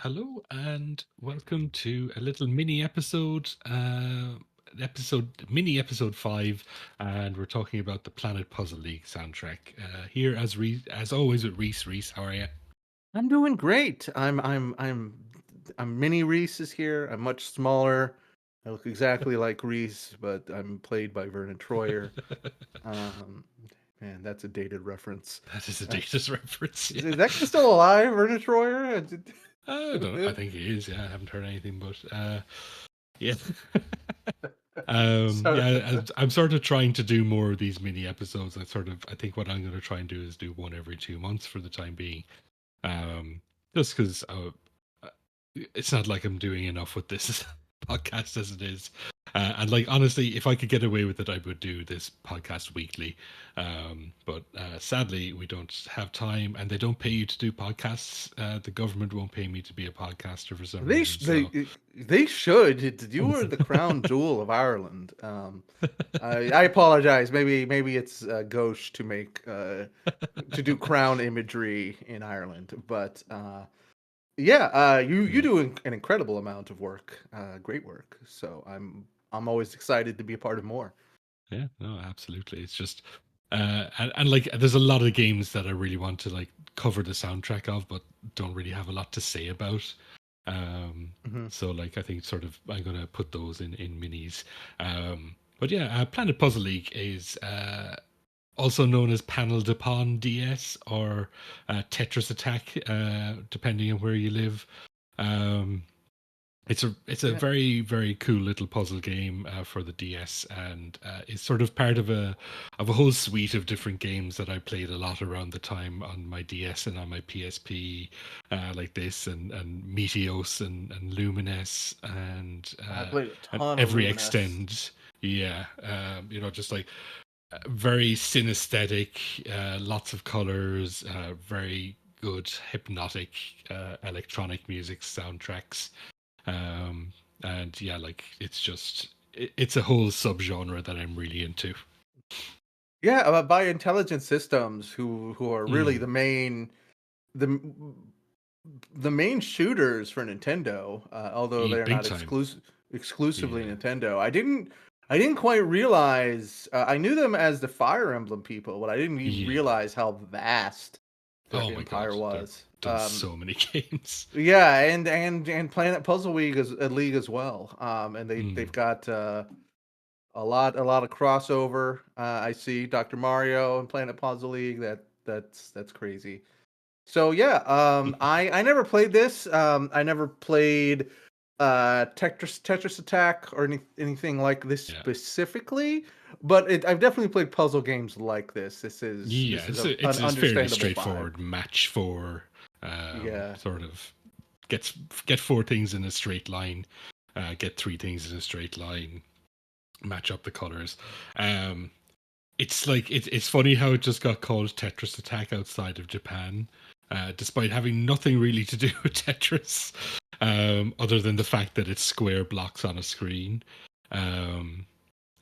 Hello and welcome to a little mini episode mini episode 5, and we're talking about the Planet Puzzle League soundtrack. Here as always with Reese. Reese, how are you? I'm doing great. I'm mini Reese is here. I'm much smaller. I look exactly like Reese, but I'm played by Vernon Troyer. Um, Man, that's a dated reference. That is a Uh, dated reference. is Yeah, that guy still alive, Vernon Troyer? I don't. I think he is. Yeah, I haven't heard anything, but yeah. So, Yeah, I'm sort of trying to do more of these mini episodes. I think what I'm going to try and do is do one every 2 months for the time being. Um, just because it's not like I'm doing enough with this podcast as it is. And like honestly, if I could get away with it, I would do this podcast weekly. But sadly, we don't have time, and they don't pay you to do podcasts. The government won't pay me to be a podcaster for some they reason. sh- So they should. You are the crown jewel of Ireland. I apologize. Maybe it's gauche to do crown imagery in Ireland, but yeah, you yeah, do an incredible amount of work, great work. So I'm always excited to be a part of more. yeah, no, absolutely. It's just and like there's a lot of games that I really want to like cover the soundtrack of, but don't really have a lot to say about. Um, Hmm. so like I think sort of I'm gonna put those in minis. But yeah, Planet Puzzle League is also known as Panel de Pon DS or Tetris Attack, depending on where you live. Um, it's a Yeah. very cool little puzzle game for the DS, and it's sort of part of a whole suite of different games that I played a lot around the time on my DS and on my PSP, like this and Meteos and Lumines I played a and ton of every Luminous. extend. Yeah, just like very synesthetic, lots of colors, very good hypnotic electronic music soundtracks. Um, and yeah, like it's a whole subgenre that I'm really into. Yeah, by Intelligent Systems, who are really Mm, the the main shooters for Nintendo, although they are big not time. exclusively Yeah. Nintendo. I didn't quite realize. I knew them as the Fire Emblem people, but I didn't even Yeah. realize how vast their Oh my god, empire they've was. done so many games. Yeah, and Planet Puzzle League as well. And they've Mm, got a lot of crossover. I see Dr. Mario and Planet Puzzle League. That's crazy. So yeah, I never played this. I never played Tetris Attack or anything like this yeah. specifically, but I've definitely played puzzle games like this. Yeah, This is it's an a fairly understandable vibe. straightforward match for Yeah. sort of gets get four things in a straight line, get three things in a straight line, match up the colors. Um, it's like it's funny how it just got called Tetris Attack outside of Japan, despite having nothing really to do with Tetris, other than the fact that it's square blocks on a screen. Um,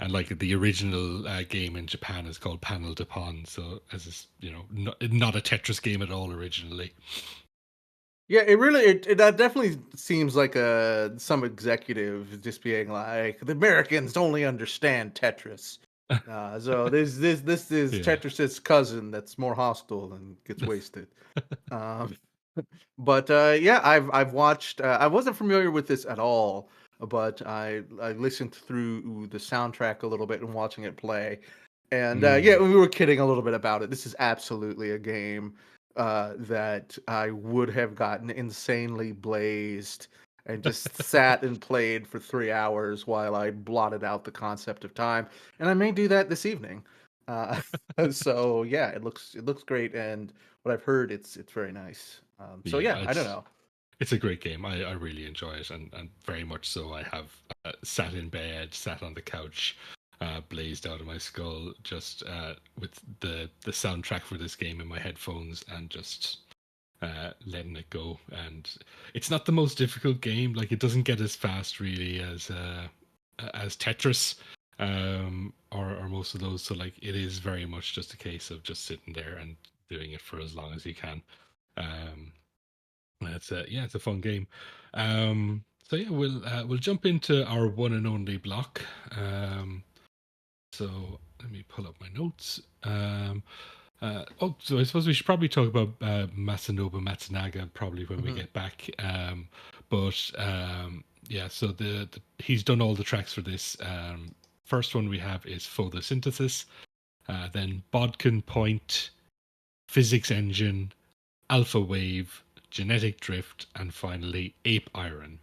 and like the original game in Japan is called Panel de Pon, so as is, not a Tetris game at all originally. Yeah, that definitely seems like some executive just being like the Americans only understand Tetris. So this is Yeah. Tetris's cousin that's more hostile and gets wasted. Um, but yeah, I've watched. I wasn't familiar with this at all, but I listened through the soundtrack a little bit and watching it play. And yeah, Mm. we were kidding a little bit about it. This is absolutely a game that I would have gotten insanely blazed and just sat and played for 3 hours while I blotted out the concept of time. And I may do that this evening. Uh, so yeah, it looks great, and what I've heard, it's very nice. So Yeah, yeah, I don't know. it's a great game. I really enjoy it, and very much so. I have sat in bed, sat on the couch, blazed out of my skull, just with the soundtrack for this game in my headphones, and just letting it go. And it's not the most difficult game. Like it doesn't get as fast really as Tetris, or most of those. So like it is very much just a case of just sitting there and doing it for as long as you can. Um, it's a fun game. So yeah, we'll jump into our one and only block. So let me pull up my notes. So I suppose we should probably talk about Masanobu Matsunaga probably when we Hmm. get back. Yeah, so he's done all the tracks for this. First one we have is Photosynthesis, then Bodkin Point, Physics Engine, Alpha Wave, Genetic Drift, and finally Apeiron.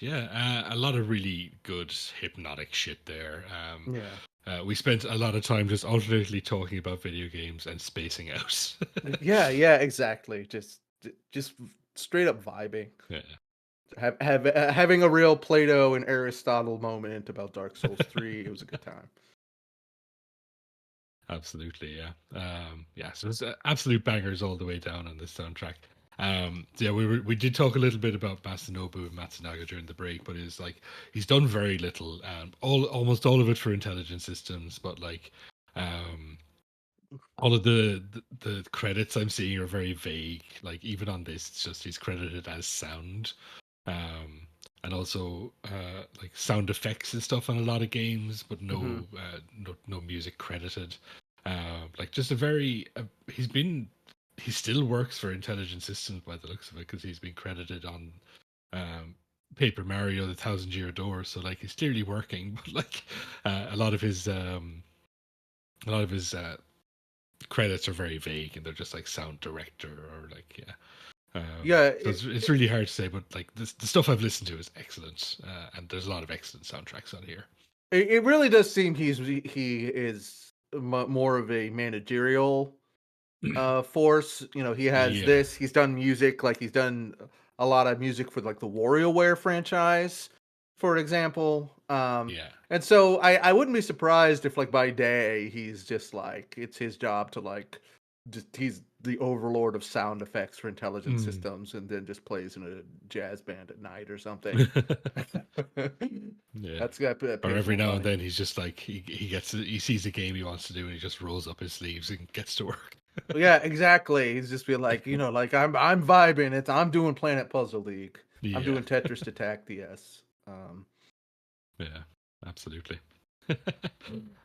right, yeah, a lot of really good hypnotic shit there. Yeah. We spent a lot of time just alternately talking about video games and spacing out. Yeah, yeah, exactly. Just straight up vibing. Yeah, Having a real Plato and Aristotle moment about Dark Souls 3. It was a good time. absolutely, yeah, yeah. So it's absolute bangers all the way down on this soundtrack. So yeah, we did talk a little bit about Masanobu and Matsunaga during the break, but it's like he's done very little, almost all of it for intelligent systems, but like um all of the credits I'm seeing are very vague. Like even on this, it's just he's credited as sound, um, and also like sound effects and stuff on a lot of games, but Hmm. no music credited. Like just a very he still works for Intelligent Systems by the looks of it because he's been credited on um, Paper Mario: The Thousand Year Door. So like he's clearly working, but like a lot of his credits are very vague and they're just like sound director or like yeah. Yeah, So it's really hard to say, but like the stuff I've listened to is excellent, and there's a lot of excellent soundtracks on here. it really does seem he is more of a managerial force. You know, he has Yeah, this. He's done music, like he's done a lot of music for like the WarioWare franchise, for example. yeah, And so I wouldn't be surprised if like by day he's just like it's his job to like just he's the overlord of sound effects for intelligent mm. systems, and then just plays in a jazz band at night or something. Yeah. That Or pays every more now and money. then he's just like he sees a game he wants to do and he just rolls up his sleeves and gets to work. Yeah, exactly. He's just be like, you know, like I'm vibing. I'm doing Planet Puzzle League. I'm Yeah, doing Tetris Attack DS. yeah, absolutely.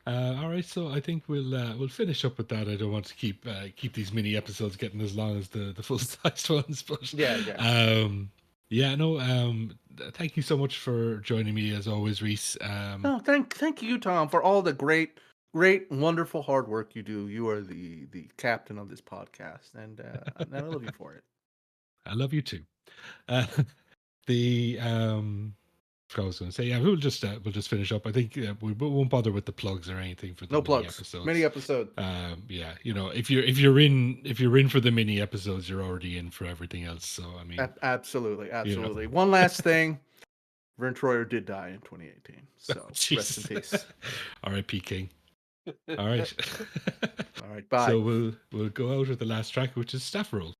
All right, so I think we'll finish up with that. I don't want to keep these mini episodes getting as long as the full sized ones, but Yeah, yeah. yeah, no. Thank you so much for joining me as always, Reese. No, thank you, Tom, for all the great, wonderful hard work you do. You are the captain of this podcast, and I love you for it. I love you too. Uh, the I was going to say, yeah, we'll just finish up. I think we won't bother with the plugs or anything for the No mini plugs. Mini episodes. episode. Yeah, you know, if you're in for the mini episodes, you're already in for everything else. So I mean, Absolutely, you know, absolutely. One last thing. Vern Troyer did die in 2018, so rest in Jesus, peace. R.I.P. King. All right, All right, bye. so we'll go out with the last track, which is Staff Roll.